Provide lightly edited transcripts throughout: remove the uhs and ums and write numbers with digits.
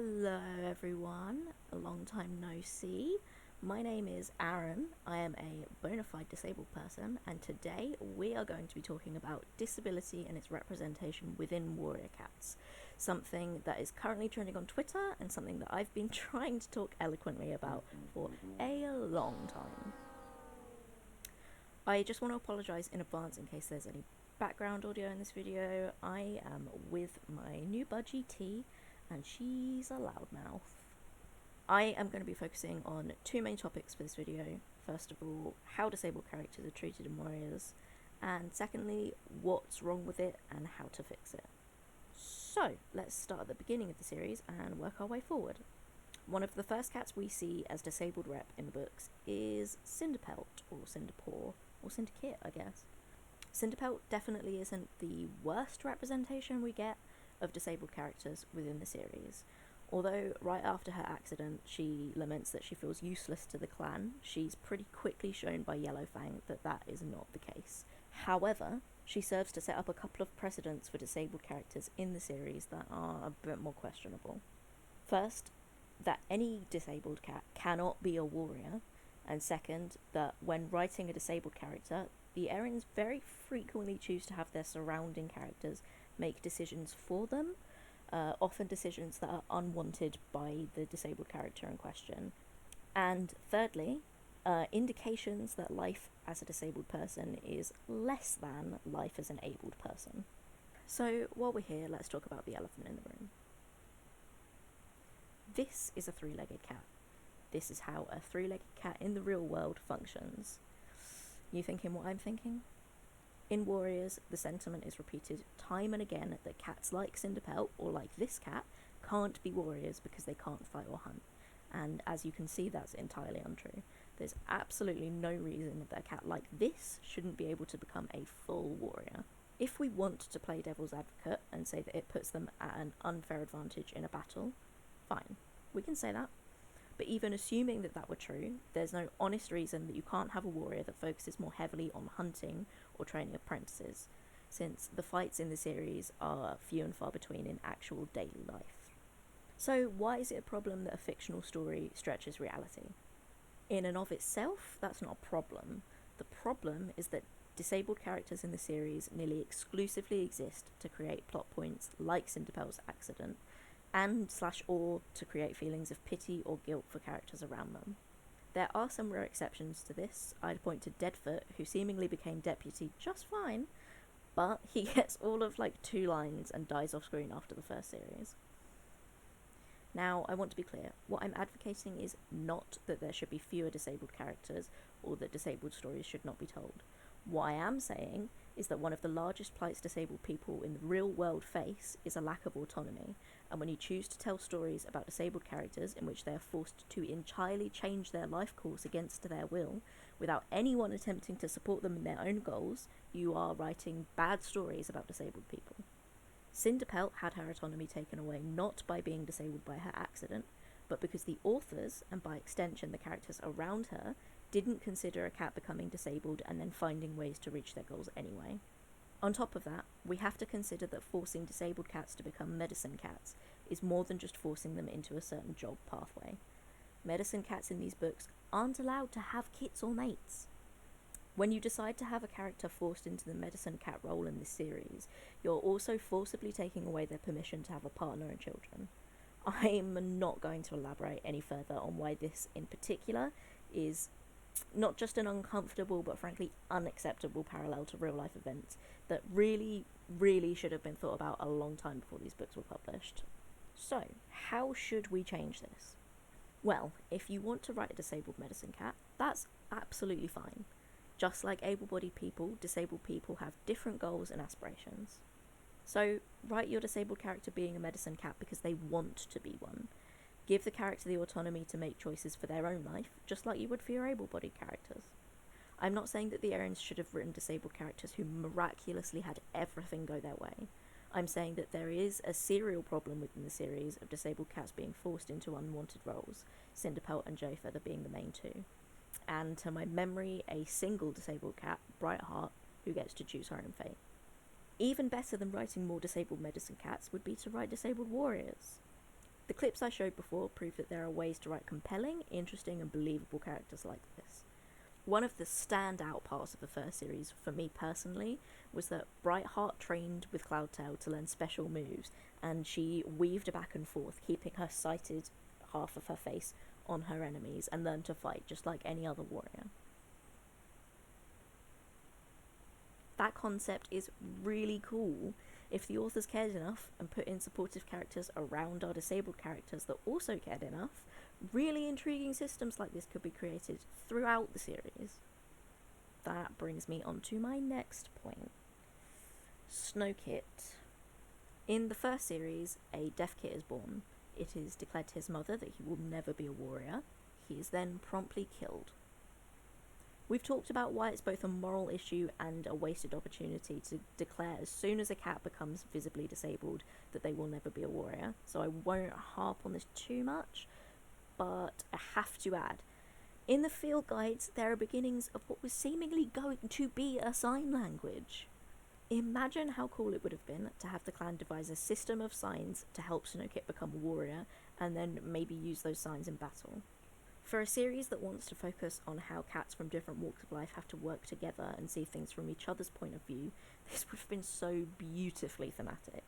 Hello everyone, a long time no see. My name is Aaron. I am a bona fide disabled person, and today we are going to be talking about disability and its representation within warrior cats. Something that is currently trending on Twitter and something that I've been trying to talk eloquently about for a long time. I just want to apologise in advance in case there's any background audio in this video. I am with my new budgie T, and she's a loudmouth. I am going to be focusing on two main topics for this video. First of all, how disabled characters are treated in Warriors, and secondly, what's wrong with it and how to fix it. So, let's start at the beginning of the series and work our way forward. One of the first cats we see as disabled rep in the books is Cinderpelt, or Cinderpaw, or Cinderkit, I guess. Cinderpelt definitely isn't the worst representation we get of disabled characters within the series. Although right after her accident she laments that she feels useless to the clan, she's pretty quickly shown by Yellowfang that that is not the case. However, she serves to set up a couple of precedents for disabled characters in the series that are a bit more questionable. First, that any disabled cat cannot be a warrior, and second, that when writing a disabled character, the Erinyes very frequently choose to have their surrounding characters make decisions for them, often decisions that are unwanted by the disabled character in question. And thirdly, indications that life as a disabled person is less than life as an abled person. So while we're here, let's talk about the elephant in the room. This is a three-legged cat. This is how a three-legged cat in the real world functions. You thinking what I'm thinking? In Warriors, the sentiment is repeated time and again that cats like Cinderpelt, or like this cat, can't be warriors because they can't fight or hunt. And as you can see, that's entirely untrue. There's absolutely no reason that a cat like this shouldn't be able to become a full warrior. If we want to play devil's advocate and say that it puts them at an unfair advantage in a battle, fine, we can say that. But even assuming that that were true, there's no honest reason that you can't have a warrior that focuses more heavily on hunting or training apprentices, since the fights in the series are few and far between in actual daily life. So why is it a problem that a fictional story stretches reality? In and of itself, that's not a problem. The problem is that disabled characters in the series nearly exclusively exist to create plot points like Cinderpelt's accident, and/or to create feelings of pity or guilt for characters around them. There are some rare exceptions to this. I'd point to Deadfoot, who seemingly became deputy just fine, but he gets all of like 2 lines and dies off screen after the first series. Now, I want to be clear, what I'm advocating is not that there should be fewer disabled characters or that disabled stories should not be told. What I am saying is that one of the largest plights disabled people in the real world face is a lack of autonomy, and when you choose to tell stories about disabled characters in which they are forced to entirely change their life course against their will, without anyone attempting to support them in their own goals, you are writing bad stories about disabled people. Cinderpelt had her autonomy taken away not by being disabled by her accident, but because the authors, and by extension the characters around her, didn't consider a cat becoming disabled and then finding ways to reach their goals anyway. On top of that, we have to consider that forcing disabled cats to become medicine cats is more than just forcing them into a certain job pathway. Medicine cats in these books aren't allowed to have kits or mates. When you decide to have a character forced into the medicine cat role in this series, you're also forcibly taking away their permission to have a partner and children. I'm not going to elaborate any further on why this in particular is not just an uncomfortable but frankly unacceptable parallel to real life events that really should have been thought about a long time before these books were published. So, how should we change this? Well, if you want to write a disabled medicine cat, that's absolutely fine. Just like able-bodied people, disabled people have different goals and aspirations. So, write your disabled character being a medicine cat because they want to be one. Give the character the autonomy to make choices for their own life, just like you would for your able-bodied characters. I'm not saying that the Erinyes should have written disabled characters who miraculously had everything go their way. I'm saying that there is a serial problem within the series of disabled cats being forced into unwanted roles, Cinderpelt and Jofeather being the main two. And to my memory, a single disabled cat, Brightheart, who gets to choose her own fate. Even better than writing more disabled medicine cats would be to write disabled warriors. The clips I showed before prove that there are ways to write compelling, interesting, and believable characters like this. One of the standout parts of the first series, for me personally, was that Brightheart trained with Cloudtail to learn special moves, and she weaved back and forth, keeping her sighted half of her face on her enemies, and learned to fight just like any other warrior. That concept is really cool. If the authors cared enough and put in supportive characters around our disabled characters that also cared enough, really intriguing systems like this could be created throughout the series. That brings me on to my next point. Snowkit. In the first series, a deaf kit is born. It is declared to his mother that he will never be a warrior. He is then promptly killed. We've talked about why it's both a moral issue and a wasted opportunity to declare as soon as a cat becomes visibly disabled that they will never be a warrior, so I won't harp on this too much, but I have to add, in the field guides there are beginnings of what was seemingly going to be a sign language. Imagine how cool it would have been to have the clan devise a system of signs to help Snowkit become a warrior, and then maybe use those signs in battle. For a series that wants to focus on how cats from different walks of life have to work together and see things from each other's point of view, this would have been so beautifully thematic.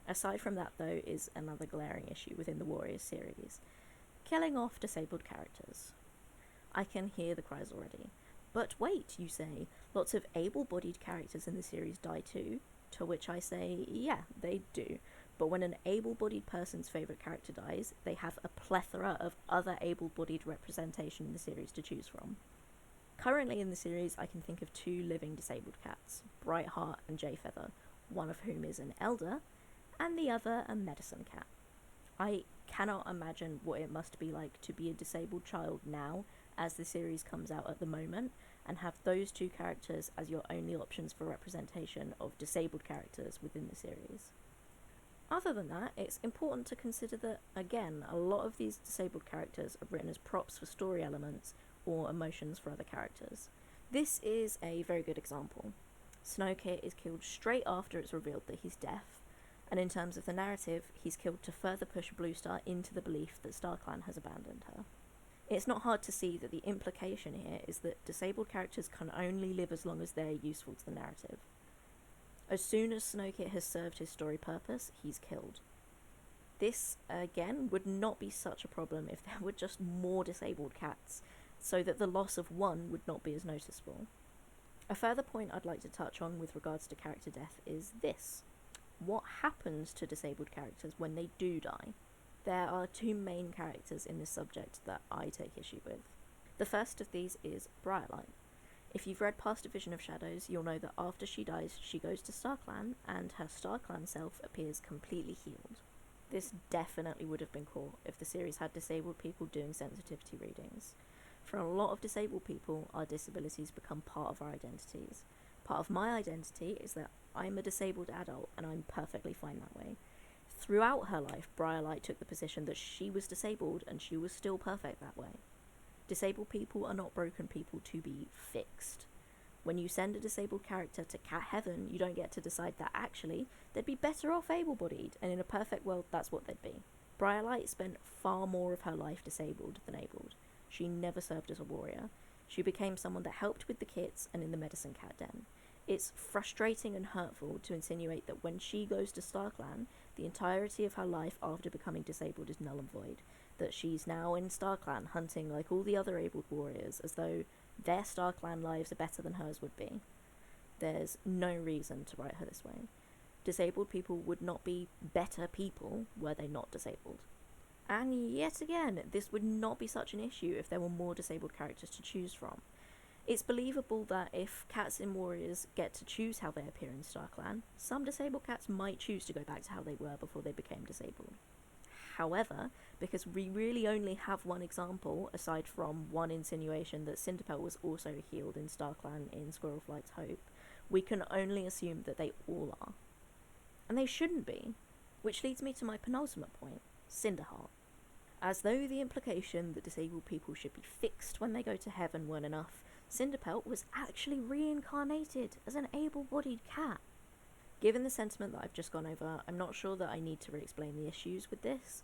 Aside from that, though, is another glaring issue within the Warriors series: killing off disabled characters. I can hear the cries already. But wait, you say, lots of able-bodied characters in the series die too? To which I say, yeah, they do. But when an able-bodied person's favourite character dies, they have a plethora of other able-bodied representation in the series to choose from. Currently in the series, I can think of 2 living disabled cats, Brightheart and Jayfeather, one of whom is an elder, and the other a medicine cat. I cannot imagine what it must be like to be a disabled child now, as the series comes out at the moment, and have those 2 characters as your only options for representation of disabled characters within the series. Other than that, it's important to consider that, again, a lot of these disabled characters are written as props for story elements or emotions for other characters. This is a very good example. Snowkit is killed straight after it's revealed that he's deaf, and in terms of the narrative, he's killed to further push Bluestar into the belief that StarClan has abandoned her. It's not hard to see that the implication here is that disabled characters can only live as long as they're useful to the narrative. As soon as Snowkit has served his story purpose, he's killed. This, again, would not be such a problem if there were just more disabled cats, so that the loss of one would not be as noticeable. A further point I'd like to touch on with regards to character death is this. What happens to disabled characters when they do die? There are 2 main characters in this subject that I take issue with. The first of these is Briarlight. If you've read past Division of Shadows, you'll know that after she dies, she goes to StarClan, and her StarClan self appears completely healed. This definitely would have been cool if the series had disabled people doing sensitivity readings. For a lot of disabled people, our disabilities become part of our identities. Part of my identity is that I'm a disabled adult, and I'm perfectly fine that way. Throughout her life, Briarlight took the position that she was disabled, and she was still perfect that way. Disabled people are not broken people to be fixed. When you send a disabled character to Cat Heaven, you don't get to decide that actually they'd be better off able-bodied, and in a perfect world that's what they'd be. Briarlight spent far more of her life disabled than abled. She never served as a warrior. She became someone that helped with the kits and in the medicine cat den. It's frustrating and hurtful to insinuate that when she goes to StarClan, the entirety of her life after becoming disabled is null and void. That she's now in StarClan hunting like all the other abled warriors, as though their StarClan lives are better than hers would be. There's no reason to write her this way. Disabled people would not be better people were they not disabled. And yet again, this would not be such an issue if there were more disabled characters to choose from. It's believable that if cats in Warriors get to choose how they appear in StarClan, some disabled cats might choose to go back to how they were before they became disabled. However, because we really only have one example, aside from one insinuation that Cinderpelt was also healed in StarClan in Squirrelflight's Hope, we can only assume that they all are. And they shouldn't be, which leads me to my penultimate point, Cinderheart. As though the implication that disabled people should be fixed when they go to heaven weren't enough, Cinderpelt was actually reincarnated as an able-bodied cat. Given the sentiment that I've just gone over, I'm not sure that I need to re-explain the issues with this.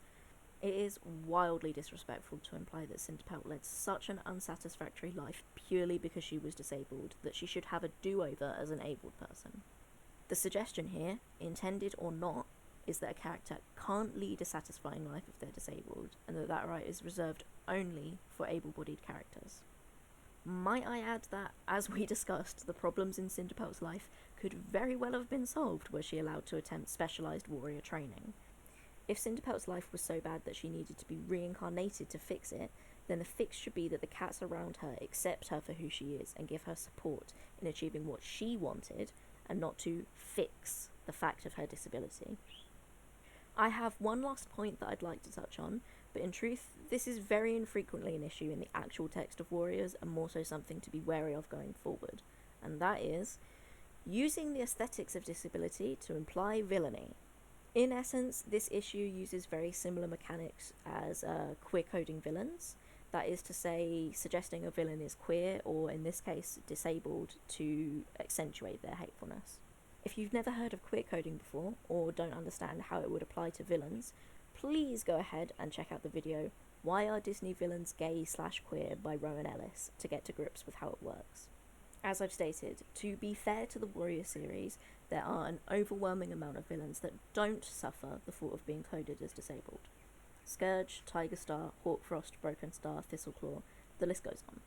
It is wildly disrespectful to imply that Cinderpelt led such an unsatisfactory life purely because she was disabled that she should have a do-over as an abled person. The suggestion here, intended or not, is that a character can't lead a satisfying life if they're disabled, and that right is reserved only for able-bodied characters. Might I add that, as we discussed, the problems in Cinderpelt's life could very well have been solved were she allowed to attempt specialised warrior training. If Cinderpelt's life was so bad that she needed to be reincarnated to fix it, then the fix should be that the cats around her accept her for who she is and give her support in achieving what she wanted, and not to fix the fact of her disability. I have one last point that I'd like to touch on, but in truth, this is very infrequently an issue in the actual text of Warriors, and more so something to be wary of going forward, and that is using the aesthetics of disability to imply villainy. In essence, this issue uses very similar mechanics as queer coding villains, that is to say, suggesting a villain is queer, or in this case, disabled, to accentuate their hatefulness. If you've never heard of queer coding before, or don't understand how it would apply to villains, please go ahead and check out the video Why Are Disney Villains Gay/Queer by Rowan Ellis to get to grips with how it works. As I've stated, to be fair to the Warrior series, there are an overwhelming amount of villains that don't suffer the fault of being coded as disabled. Scourge, Tiger Star, Hawkfrost, Broken Star, Thistleclaw, the list goes on.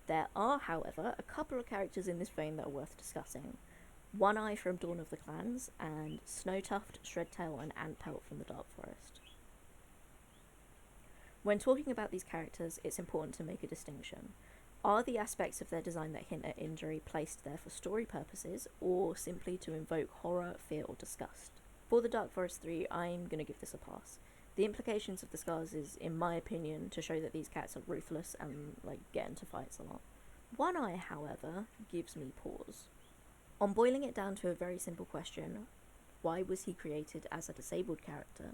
There are, however, a couple of characters in this vein that are worth discussing. One Eye from Dawn of the Clans, and Snowtuft, Shredtail, and Antpelt from the Dark Forest. When talking about these characters, it's important to make a distinction. Are the aspects of their design that hint at injury placed there for story purposes, or simply to invoke horror, fear, or disgust? For the Dark Forest 3, I'm going to give this a pass. The implications of the scars is, in my opinion, to show that these cats are ruthless and, get into fights a lot. One Eye, however, gives me pause. On boiling it down to a very simple question, why was he created as a disabled character?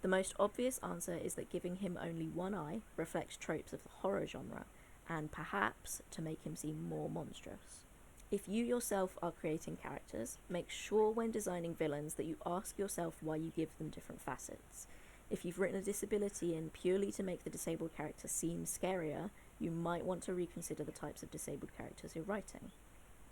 The most obvious answer is that giving him only one eye reflects tropes of the horror genre, and perhaps to make him seem more monstrous. If you yourself are creating characters, make sure when designing villains that you ask yourself why you give them different facets. If you've written a disability in purely to make the disabled character seem scarier, you might want to reconsider the types of disabled characters you're writing.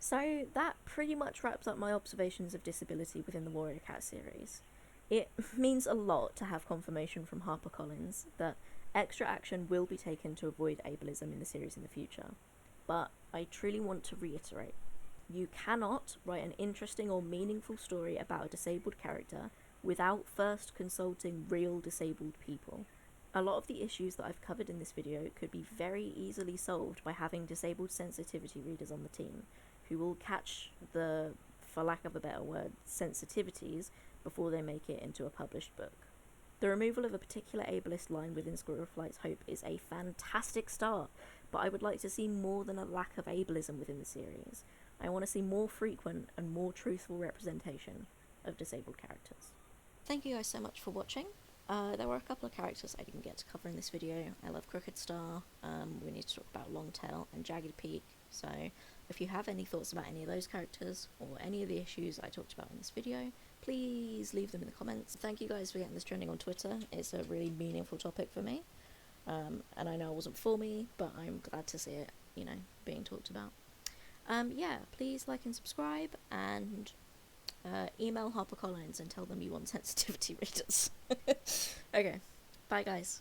So that pretty much wraps up my observations of disability within the Warrior Cat series. It means a lot to have confirmation from HarperCollins that extra action will be taken to avoid ableism in the series in the future. But I truly want to reiterate, you cannot write an interesting or meaningful story about a disabled character without first consulting real disabled people. A lot of the issues that I've covered in this video could be very easily solved by having disabled sensitivity readers on the team, who will catch the, for lack of a better word, sensitivities before they make it into a published book. The removal of a particular ableist line within Squirrel Flight's Hope is a fantastic start, but I would like to see more than a lack of ableism within the series. I want to see more frequent and more truthful representation of disabled characters. Thank you guys so much for watching. There were a couple of characters I didn't get to cover in this video. I love Crooked Star, we need to talk about Longtail and Jagged Peak, so if you have any thoughts about any of those characters, or any of the issues I talked about in this video, please leave them in the comments. Thank you guys for getting this trending on Twitter. It's a really meaningful topic for me, and I know it wasn't for me, but I'm glad to see it, being talked about. Yeah, please like and subscribe, and email HarperCollins and tell them you want sensitivity readers. Okay, bye guys.